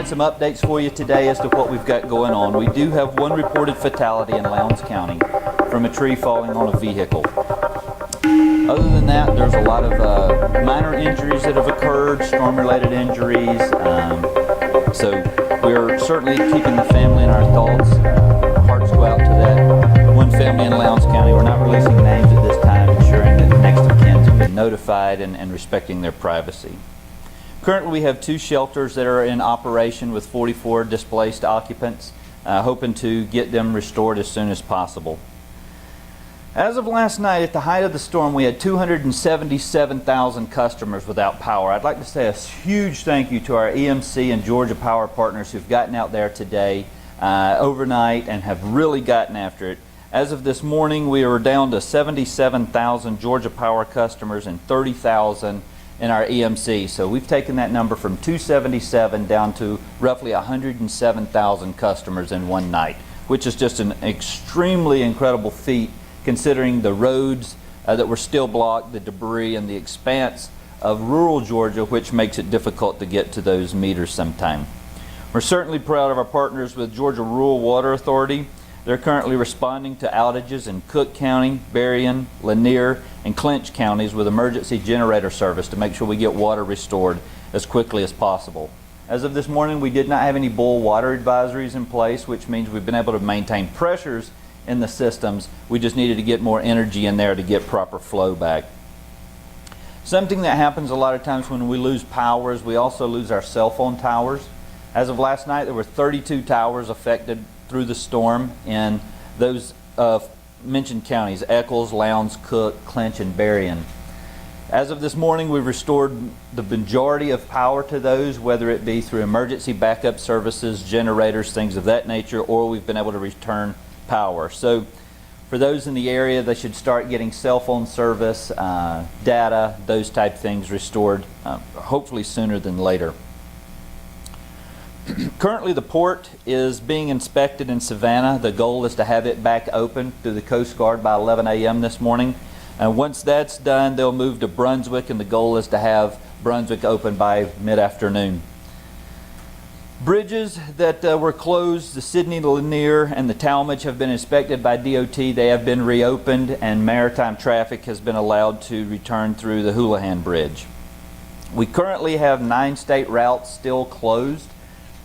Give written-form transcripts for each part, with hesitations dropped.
Some updates for you today as to what we've got going on. We do have one reported fatality in Lowndes County from a tree falling on a vehicle. Other than that, there's a lot of minor injuries that have occurred, storm-related injuries. So we're certainly keeping the family in our thoughts. Hearts go out to that one family in Lowndes County. We're not releasing names at this time, ensuring that the next of kin have been notified and respecting their privacy. Currently, we have 2 shelters that are in operation with 44 displaced occupants. hoping to get them restored as soon as possible. As of last night, at the height of the storm, we had 277,000 customers without power. I'd like to say a huge thank you to our EMC and Georgia Power partners who've gotten out there today, overnight, and have really gotten after it. As of this morning, we were down to 77,000 Georgia Power customers and 30,000 in our EMC. So we've taken that number from 277 down to roughly 107,000 customers in one night, which is just an extremely incredible feat considering the roads that were still blocked, the debris, and the expanse of rural Georgia, which makes it difficult to get to those meters sometime. We're certainly proud of our partners with Georgia Rural Water Authority. They're currently responding to outages in Cook County, Berrien, Lanier, and Clinch counties with emergency generator service to make sure we get water restored as quickly as possible. As of this morning, we did not have any boil water advisories in place, which means we've been able to maintain pressures in the systems. We just needed to get more energy in there to get proper flow back. Something that happens a lot of times when we lose power is we also lose our cell phone towers. As of last night, there were 32 towers affected through the storm in those mentioned counties: Eccles, Lowndes, Cook, Clinch, and Berrien. As of this morning, we've restored the majority of power to those, whether it be through emergency backup services, generators, things of that nature, or we've been able to return power. So for those in the area, they should start getting cell phone service, data, those type things restored, hopefully sooner than later. Currently, the port is being inspected in Savannah. The goal is to have it back open through the Coast Guard by 11 a.m. this morning. And once that's done, they'll move to Brunswick, and the goal is to have Brunswick open by mid-afternoon. Bridges that were closed, the Sidney Lanier and the Talmadge, have been inspected by DOT. They have been reopened, and maritime traffic has been allowed to return through the Houlihan Bridge. We currently have 9 state routes still closed,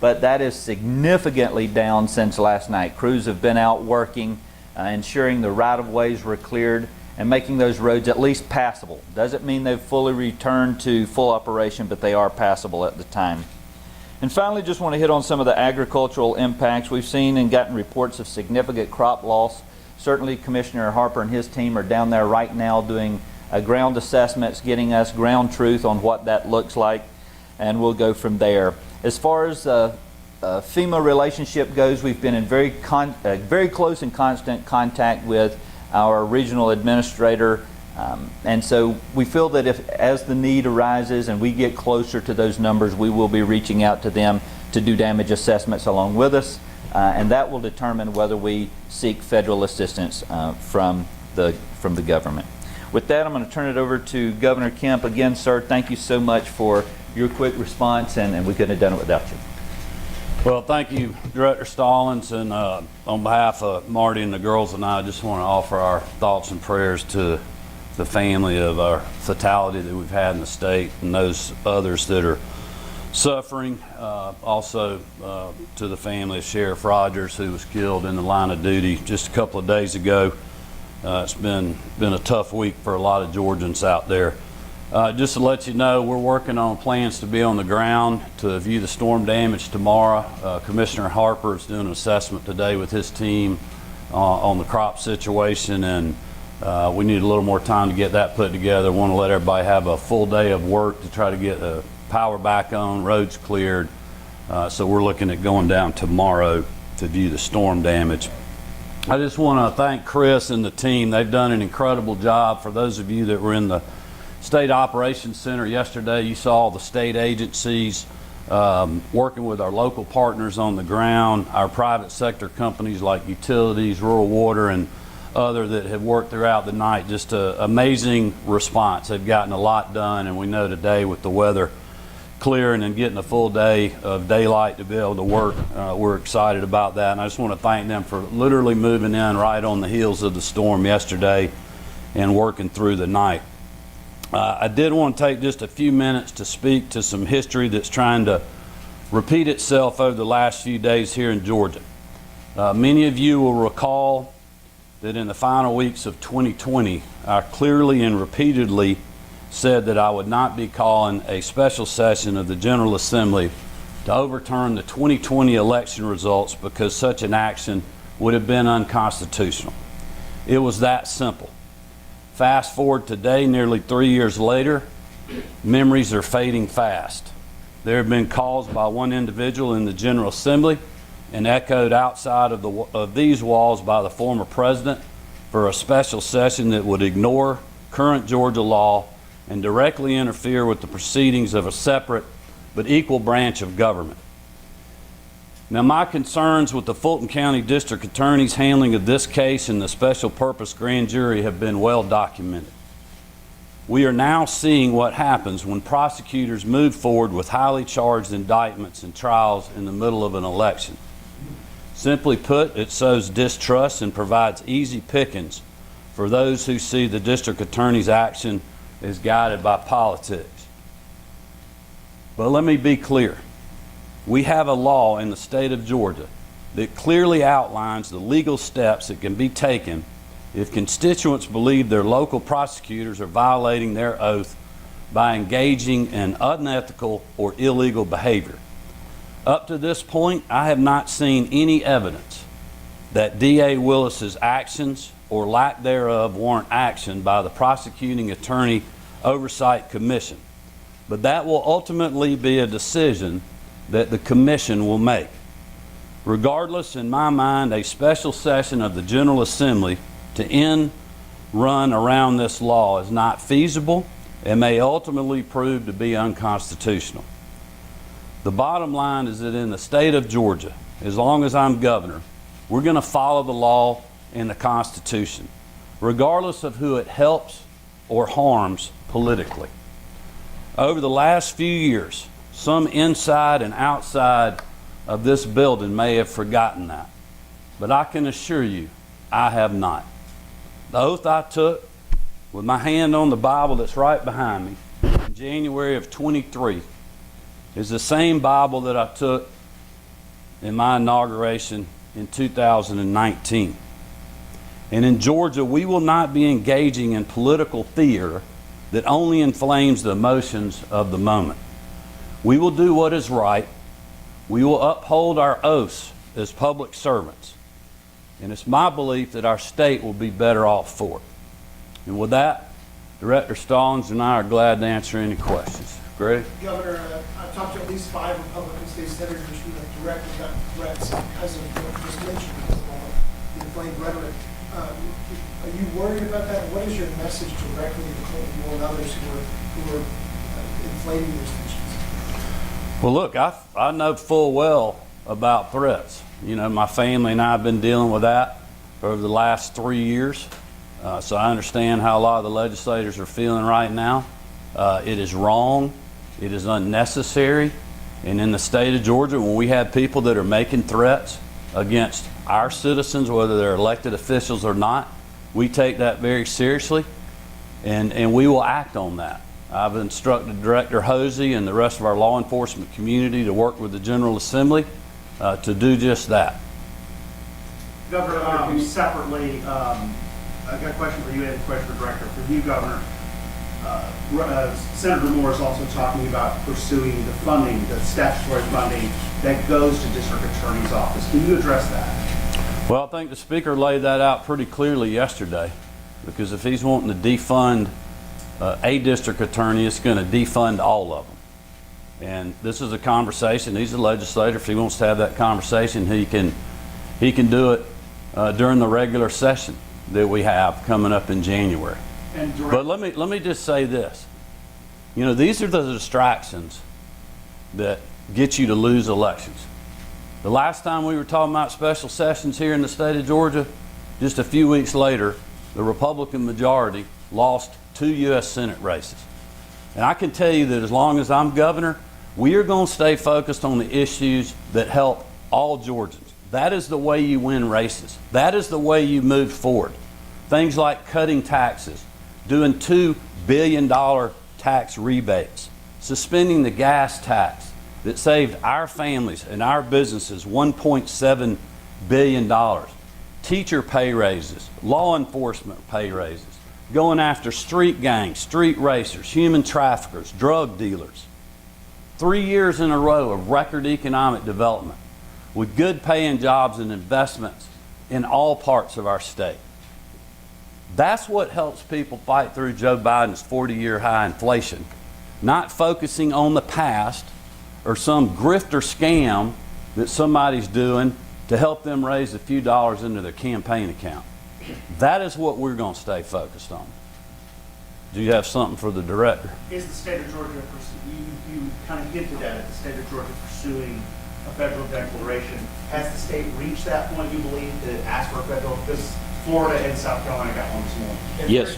but that is significantly down since last night. Crews have been out working, ensuring the right-of-ways were cleared and making those roads at least passable. Doesn't mean they've fully returned to full operation, but they are passable at the time. And finally, just want to hit on some of the agricultural impacts. We've seen and gotten reports of significant crop loss. Certainly Commissioner Harper and his team are down there right now doing ground assessments, getting us ground truth on what that looks like, and we'll go from there. As far as FEMA relationship goes, we've been in very close and constant contact with our regional administrator, and so we feel that as the need arises and we get closer to those numbers, we will be reaching out to them to do damage assessments along with us, and that will determine whether we seek federal assistance from the government. With that, I'm going to turn it over to Governor Kemp. Again, sir, thank you so much for your quick response, and we couldn't have done it without you. Well, thank you, Director Stallings, and on behalf of Marty and the girls and I just want to offer our thoughts and prayers to the family of our fatality that we've had in the state and those others that are suffering. Also to the family of Sheriff Rogers, who was killed in the line of duty just a couple of days ago. It's been a tough week for a lot of Georgians out there. Just to let you know, we're working on plans to be on the ground to view the storm damage tomorrow. Commissioner Harper is doing an assessment today with his team on the crop situation, and we need a little more time to get that put together. Want to let everybody have a full day of work to try to get the power back on, roads cleared. So we're looking at going down tomorrow to view the storm damage. I just want to thank Chris and the team. They've done an incredible job. For those of you that were in the State Operations Center yesterday, you saw the state agencies working with our local partners on the ground, our private sector companies like utilities, rural water, and other that have worked throughout the night. Just an amazing response. They've gotten a lot done, and we know today with the weather clearing and getting a full day of daylight to be able to work, we're excited about that. And I just want to thank them for literally moving in right on the heels of the storm yesterday and working through the night. I did want to take just a few minutes to speak to some history that's trying to repeat itself over the last few days here in Georgia. Many of you will recall that in the final weeks of 2020, I clearly and repeatedly said that I would not be calling a special session of the General Assembly to overturn the 2020 election results because such an action would have been unconstitutional. It was that simple. Fast forward today, nearly 3 years later, memories are fading fast. There have been calls by one individual in the General Assembly and echoed outside of these walls by the former president for a special session that would ignore current Georgia law and directly interfere with the proceedings of a separate but equal branch of government. Now, my concerns with the Fulton County District Attorney's handling of this case and the special purpose grand jury have been well documented. We are now seeing what happens when prosecutors move forward with highly charged indictments and trials in the middle of an election. Simply put, it sows distrust and provides easy pickings for those who see the district attorney's action as guided by politics. But let me be clear. We have a law in the state of Georgia that clearly outlines the legal steps that can be taken if constituents believe their local prosecutors are violating their oath by engaging in unethical or illegal behavior. Up to this point, I have not seen any evidence that D.A. Willis's actions or lack thereof warrant action by the Prosecuting Attorney Oversight Commission. But that will ultimately be a decision that the Commission will make. Regardless, in my mind, a special session of the General Assembly to end run around this law is not feasible and may ultimately prove to be unconstitutional. The bottom line is that in the state of Georgia, as long as I'm governor, we're going to follow the law and the Constitution, regardless of who it helps or harms politically. Over the last few years, some inside and outside of this building may have forgotten that, but I can assure you, I have not. The oath I took with my hand on the Bible that's right behind me in January of 23 is the same Bible that I took in my inauguration in 2019. And in Georgia, we will not be engaging in political theater that only inflames the emotions of the moment. We will do what is right. We will uphold our oaths as public servants. And it's my belief that our state will be better off for it. And with that, Director Stallings and I are glad to answer any questions. Greg? Governor, I've talked to at least 5 Republican state senators who have directly gotten threats because of what you just mentioned, because of all the inflamed rhetoric. Are you worried about that? What is your message directly to Clinton and others who are inflaming those tensions? Well, look, I know full well about threats. You know, my family and I have been dealing with that over the last 3 years. So I understand how a lot of the legislators are feeling right now. It is wrong. It is unnecessary. And in the state of Georgia, when we have people that are making threats against our citizens, whether they're elected officials or not, we take that very seriously, and we will act on that. I've instructed Director Hosey and the rest of our law enforcement community to work with the General Assembly to do just that. Governor, separately, I've got a question for you and a question for Director. For you, Governor, Senator Moore is also talking about pursuing the funding, the statutory funding that goes to District Attorney's Office. Can you address that? Well, I think the Speaker laid that out pretty clearly yesterday, because if he's wanting to defund a district attorney, it's going to defund all of them. And this is a conversation. He's a legislator. If he wants to have that conversation, he can do it during the regular session that we have coming up in January. But let me just say this. You know, these are the distractions that get you to lose elections. The last time we were talking about special sessions here in the state of Georgia, just a few weeks later, the Republican majority lost 2 U.S. Senate races. And I can tell you that as long as I'm governor, we are going to stay focused on the issues that help all Georgians. That is the way you win races. That is the way you move forward. Things like cutting taxes, doing $2 billion tax rebates, suspending the gas tax that saved our families and our businesses $1.7 billion, teacher pay raises, law enforcement pay raises, going after street gangs, street racers, human traffickers, drug dealers, 3 years in a row of record economic development with good paying jobs and investments in all parts of our state. That's what helps people fight through Joe Biden's 40-year high inflation, not focusing on the past or some grifter scam that somebody's doing to help them raise a few dollars into their campaign account. That is what we're going to stay focused on. Do you have something for the director? Is the state of Georgia, you kind of hinted at it, the state of Georgia pursuing a federal declaration. Has the state reached that point, you believe, to ask for a federal? Because Florida and South Carolina got one this morning. And Yes.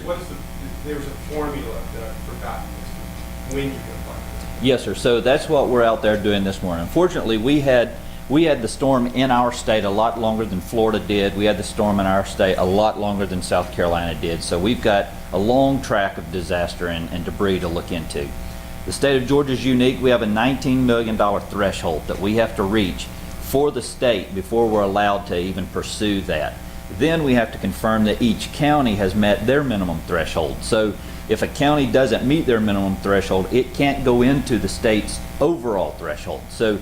There's a formula that I've forgotten this. When you can find it. Yes, sir. So that's what we're out there doing this morning. Unfortunately, we had the storm in our state a lot longer than Florida did. We had the storm in our state a lot longer than South Carolina did. So we've got a long track of disaster and debris to look into. The state of Georgia is unique. We have a $19 million threshold that we have to reach for the state before we're allowed to even pursue that. Then we have to confirm that each county has met their minimum threshold. So if a county doesn't meet their minimum threshold, it can't go into the state's overall threshold. So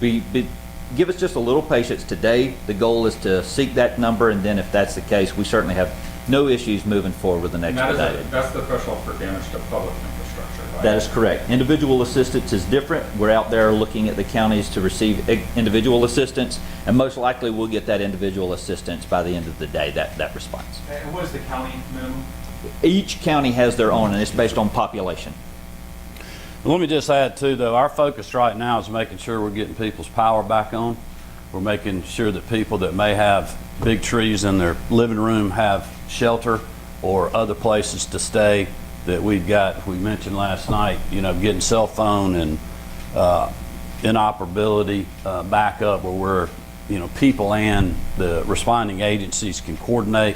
give us just a little patience today. The goal is to seek that number, and then if that's the case, we certainly have no issues moving forward with the next expedited. That's the threshold for damage to public infrastructure, right? That is correct. Individual assistance is different. We're out there looking at the counties to receive individual assistance, and most likely we'll get that individual assistance by the end of the day, that response. And what is the county minimum? Each county has their own, and it's based on population. Let me just add too, though, our focus right now is making sure we're getting people's power back on. We're making sure that people that may have big trees in their living room have shelter or other places to stay. That we mentioned last night, getting cell phone and inoperability back up where people and the responding agencies can coordinate.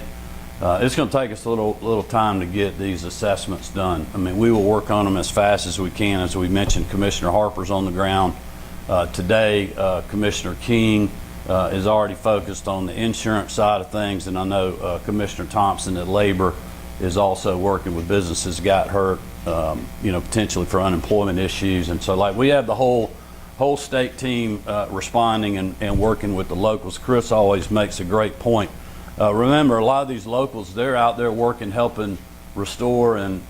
It's going to take us a little time to get these assessments done. I mean, we will work on them as fast as we can. As we mentioned, Commissioner Harper's on the ground today. Commissioner King is already focused on the insurance side of things, and I know Commissioner Thompson at Labor is also working with businesses got hurt, potentially for unemployment issues. And so, we have the whole state team responding and working with the locals. Chris always makes a great point. Remember, a lot of these locals, they're out there working, helping restore and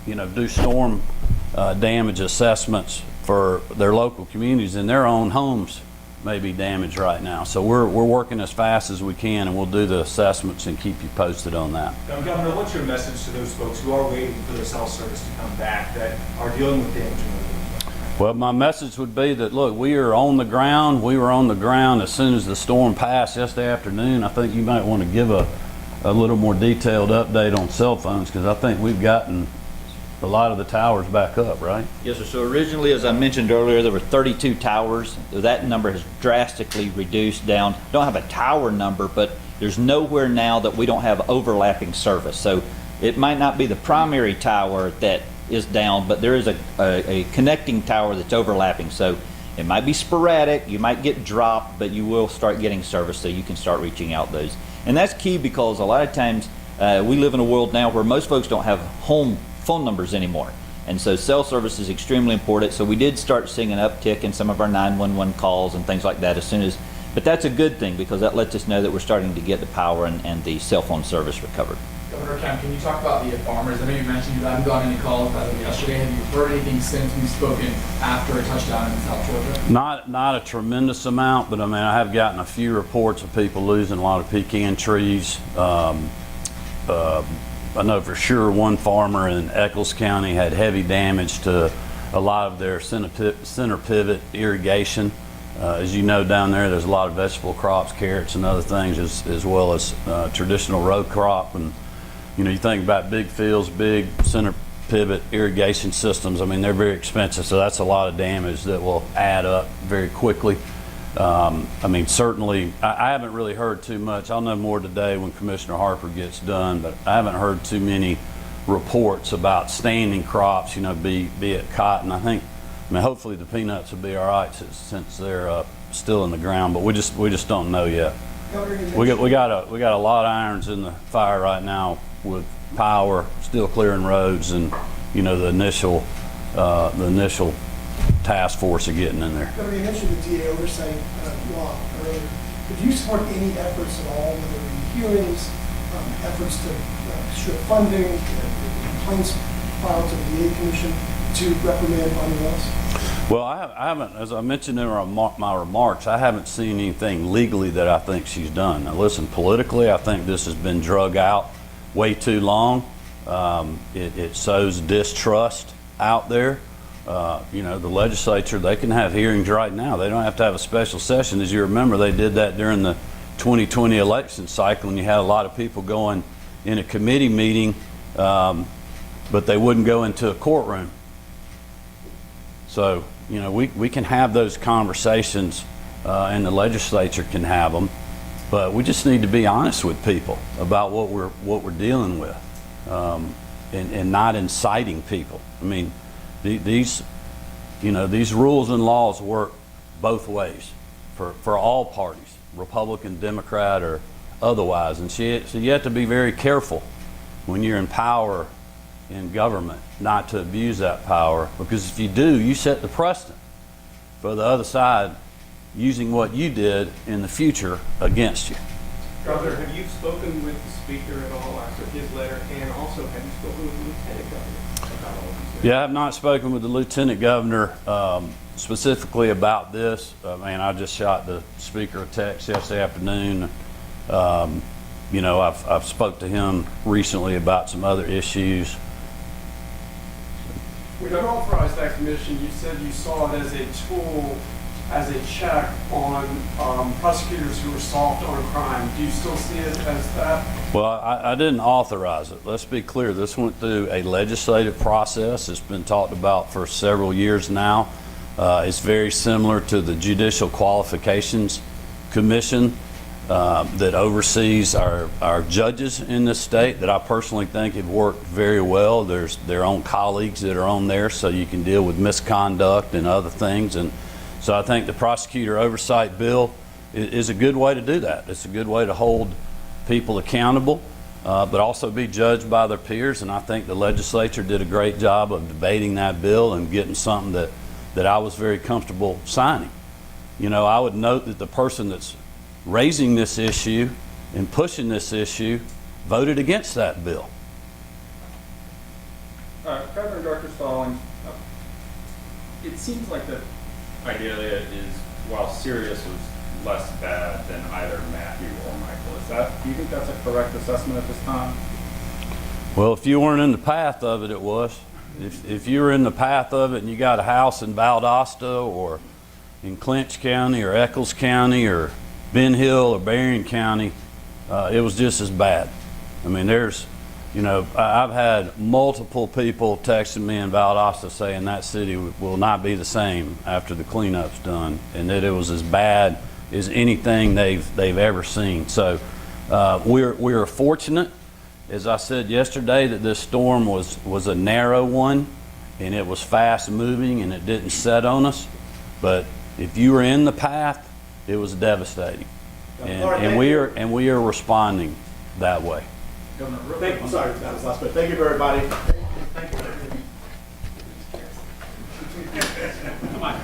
do storm damage assessments for their local communities, and their own homes may be damaged right now. So we're working as fast as we can, and we'll do the assessments and keep you posted on that. Now, Governor, what's your message to those folks who are waiting for their cell service to come back that are dealing with damage in their living? Well, my message would be that, look, we are on the ground. We were on the ground as soon as the storm passed yesterday afternoon. I think you might want to give a little more detailed update on cell phones, because I think we've gotten a lot of the towers back up, right? Yes, sir. So originally, as I mentioned earlier, there were 32 towers. That number has drastically reduced down. Don't have a tower number, but there's nowhere now that we don't have overlapping service. So it might not be the primary tower that is down, but there is a connecting tower that's overlapping. So it might be sporadic, you might get dropped, but you will start getting service, so you can start reaching out those. And that's key, because a lot of times we live in a world now where most folks don't have home phone numbers anymore. And so cell service is extremely important. So we did start seeing an uptick in some of our 911 calls and things like that but that's a good thing, because that lets us know that we're starting to get the power and the cell phone service recovered. Governor Kemp, can you talk about the farmers? I know you mentioned you haven't gotten any calls by them yesterday. Have you heard anything since we've spoken after a touchdown in South Georgia? Not a tremendous amount, but I have gotten a few reports of people losing a lot of pecan trees. I know for sure one farmer in Eccles County had heavy damage to a lot of their center pivot irrigation. As you know, down there's a lot of vegetable crops, carrots and other things, as well as traditional row crop. And you think about big fields, big center pivot irrigation systems. They're very expensive, so that's a lot of damage that will add up very quickly. Certainly, I haven't really heard too much. I'll know more today when Commissioner Harper gets done, but I haven't heard too many reports about standing crops, be it cotton. Hopefully the peanuts will be all right since they're still in the ground, but we just don't know yet. We got a lot of irons in the fire right now with power, still clearing roads, and the initial task force are getting in there. Governor, you mentioned the DA oversight law earlier. Could you support any efforts at all, whether it be hearings, efforts to ensure funding, complaints filed to the DA Commission to reprimand on laws? Well, I haven't, as I mentioned in my remarks, I haven't seen anything legally that I think she's done. Now listen, politically, I think this has been drug out way too long. It sows distrust out there. You know, the legislature, they can have hearings right now. They don't have to have a special session. As you remember, they did that during the 2020 election cycle, and you had a lot of people going in a committee meeting, but they wouldn't go into a courtroom. So, you know, we can have those conversations, and the legislature can have them, but we just need to be honest with people about what we're dealing with, and not inciting people. I mean, these rules and laws work both ways for all parties, Republican, Democrat, or otherwise. And so you have to be very careful when you're in power in government not to abuse that power, because if you do, you set the precedent for the other side using what you did in the future against you. Governor, have you spoken with the Speaker at all after his letter, and also have you spoken with the Lieutenant Governor about all of these? Yeah, I have not spoken with the Lieutenant Governor specifically about this. Man, I just shot the Speaker a text yesterday afternoon. You know, I've spoke to him recently about some other issues. When you authorized that commission, you said you saw it as a tool, as a check on prosecutors who were soft on crime. Do you still see it as that? Well, I didn't authorize it. Let's be clear. This went through a legislative process. It's been talked about for several years now. It's very similar to the Judicial Qualifications Commission that oversees our judges in this state, that I personally think have worked very well. There's their own colleagues that are on there, so you can deal with misconduct and other things. And so I think the prosecutor oversight bill is a good way to do that. It's a good way to hold people accountable, but also be judged by their peers. And I think the legislature did a great job of debating that bill and getting something that I was very comfortable signing. You know, I would note that the person that's raising this issue and pushing this issue voted against that bill. Governor and Dr. Stallings, it seems like that Idalia is, while serious, was less bad than either Matthew or Michael. Do you think that's a correct assessment at this time? Well, if you weren't in the path of it, it was. If you were in the path of it and you got a house in Valdosta or in Clinch County or Eccles County or Ben Hill or Berrien County, it was just as bad. I mean, I've had multiple people texting me in Valdosta saying that city will not be the same after the cleanup's done, and that it was as bad as anything they've ever seen. So we're fortunate, as I said yesterday, that this storm was a narrow one, and it was fast moving, and it didn't set on us. But if you were in the path, it was devastating, and we are responding that way. Thank you. Sorry, that was last bit. Thank you, everybody. Thank you. Come on.